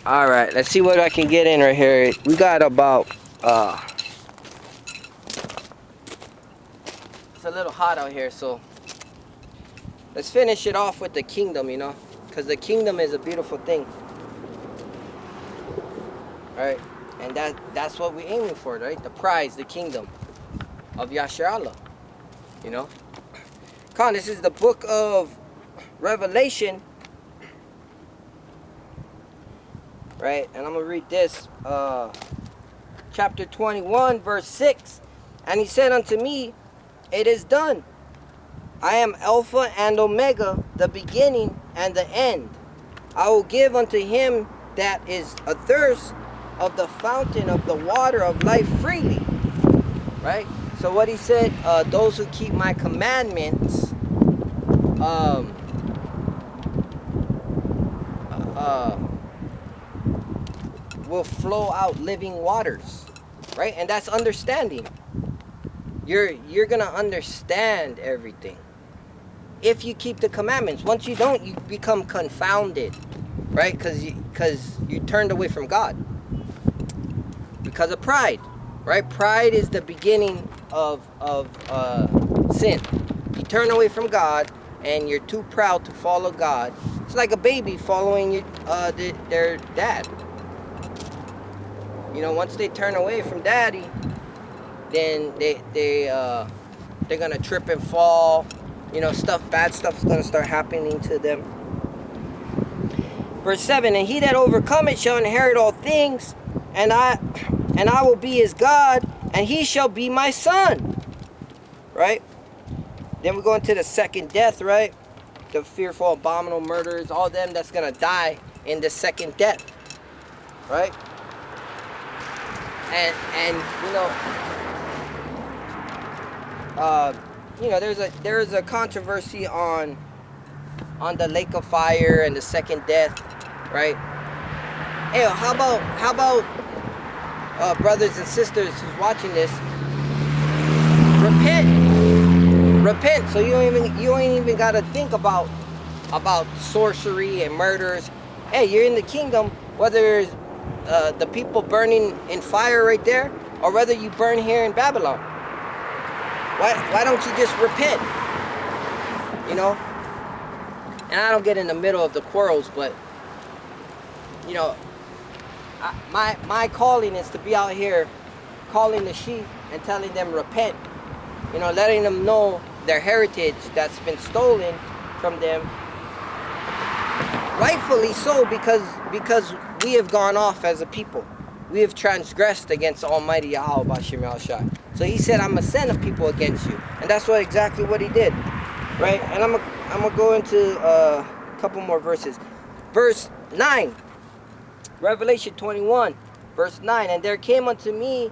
All right, let's see what I can get in right here. We got about it's a little hot out here, so let's finish it off with the kingdom, because the kingdom is a beautiful thing. All right, and that's what we're aiming for, right? The prize, the kingdom of Yashar Allah, you know. Khan, this is the book of Revelation, right? And I'm gonna read this, chapter 21, verse 6. And he said unto me, it is done. I am Alpha and Omega, the beginning and the end. I will give unto him that is athirst of the fountain of the water of life freely. Right? So what he said, those who keep my commandments, will flow out living waters. Right? And that's understanding. You're gonna understand everything if you keep the commandments. Once you don't, you become confounded, right? Because you turned away from God because of pride, right? Pride is the beginning of sin. You turn away from God and you're too proud to follow God. It's like a baby following their dad. Once they turn away from daddy, then they're gonna trip and fall. Bad stuff's gonna start happening to them. Verse 7, and he that overcometh shall inherit all things, and I will be his God, and he shall be my son. Right? Then we go into the second death, right? The fearful, abominable murderers, all them that's gonna die in the second death. Right? And there's a controversy on the lake of fire and the second death, right? Hey, how about brothers and sisters who's watching this, repent, so you ain't even gotta think about sorcery and murders. Hey, you're in the kingdom, whether it's the people burning in fire right there, or whether you burn here in Babylon. Why don't you just repent? And I don't get in the middle of the quarrels, but my calling is to be out here calling the sheep and telling them repent. Letting them know their heritage that's been stolen from them. Rightfully so, because we have gone off as a people. We have transgressed against Almighty Yahweh Bashim Yahshai. So he said, I'm going to send a people against you. And that's exactly what he did. Right? And I'm going to go into a couple more verses. Verse 9. Revelation 21. Verse 9. And there came unto me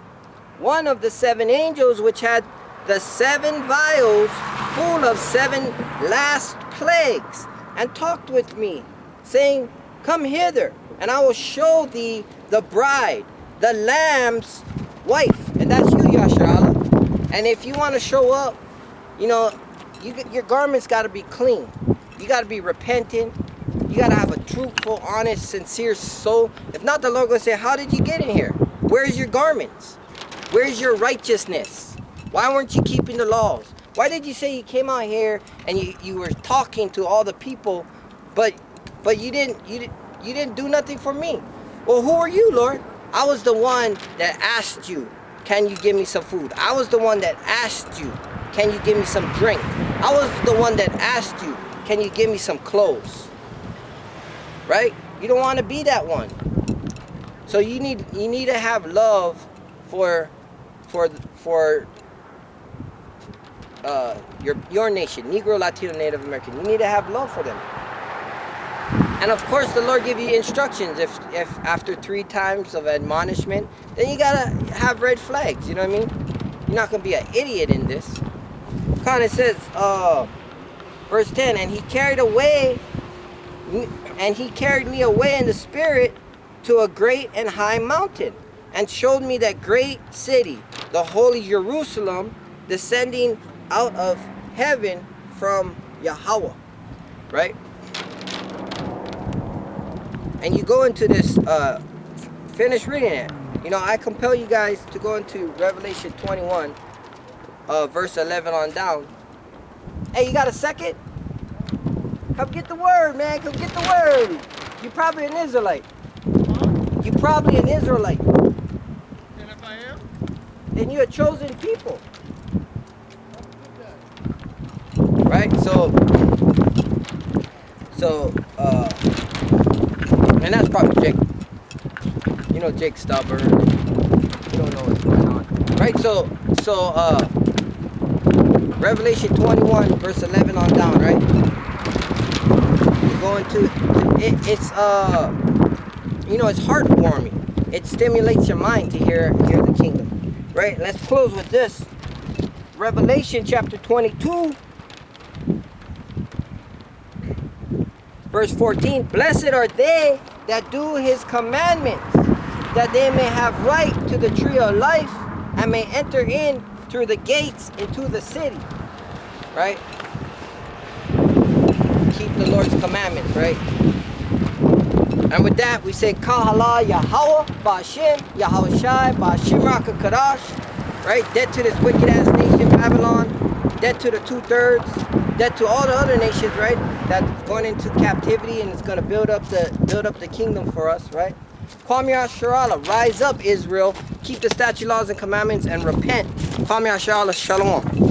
one of the seven angels which had the 7 vials full of 7 last plagues, and talked with me, saying, come hither, and I will show thee the bride, the Lamb's wife. And that's you, Yashar Allah. And if you want to show up, your garments got to be clean. You got to be repentant. You got to have a truthful, honest, sincere soul. If not, the Lord will say, how did you get in here? Where's your garments? Where's your righteousness? Why weren't you keeping the laws? Why did you say you came out here and you were talking to all the people, but you didn't do nothing for me? Well, who are you, Lord? I was the one that asked you, can you give me some food? I was the one that asked you, can you give me some drink? I was the one that asked you, can you give me some clothes? Right? You don't want to be that one. So you need to have love for your nation, Negro, Latino, Native American. You need to have love for them. And of course, the Lord give you instructions. If after 3 times of admonishment, then you gotta have red flags. You know what I mean? You're not gonna be an idiot in this. Kind of says, verse 10, and he carried me away in the spirit to a great and high mountain, and showed me that great city, the holy Jerusalem, descending out of heaven from Yahweh. Right? and you go into this, finish reading it. You know, I compel you guys to go into Revelation 21, verse 11 on down. Hey, you got a second? Come get the word, man. Come get the word. You're probably an Israelite. You're probably an Israelite. And if I am? Then you're a chosen people. Right? And that's probably Jake. You know Jake's stubborn. You don't know what's going on. Right? Revelation 21, verse 11 on down, right? You're going to it's heartwarming. It stimulates your mind to hear the kingdom. Right? Let's close with this. Revelation chapter 22, verse 14. Blessed are they that do his commandments, that they may have right to the tree of life and may enter in through the gates into the city. Right? Keep the Lord's commandments, right? And with that, we say Kahala Yahweh, Ba'ashem, Yahushai, Ba'ashim Rakakadash, right? Dead to this wicked ass nation, Babylon, dead to the 2/3, dead to all the other nations, right? That's going into captivity and it's going to build up the kingdom for us, right? Kwam Yasharala, rise up, Israel, keep the statute, laws, and commandments, and repent. Kwam Yasharala, Shalom.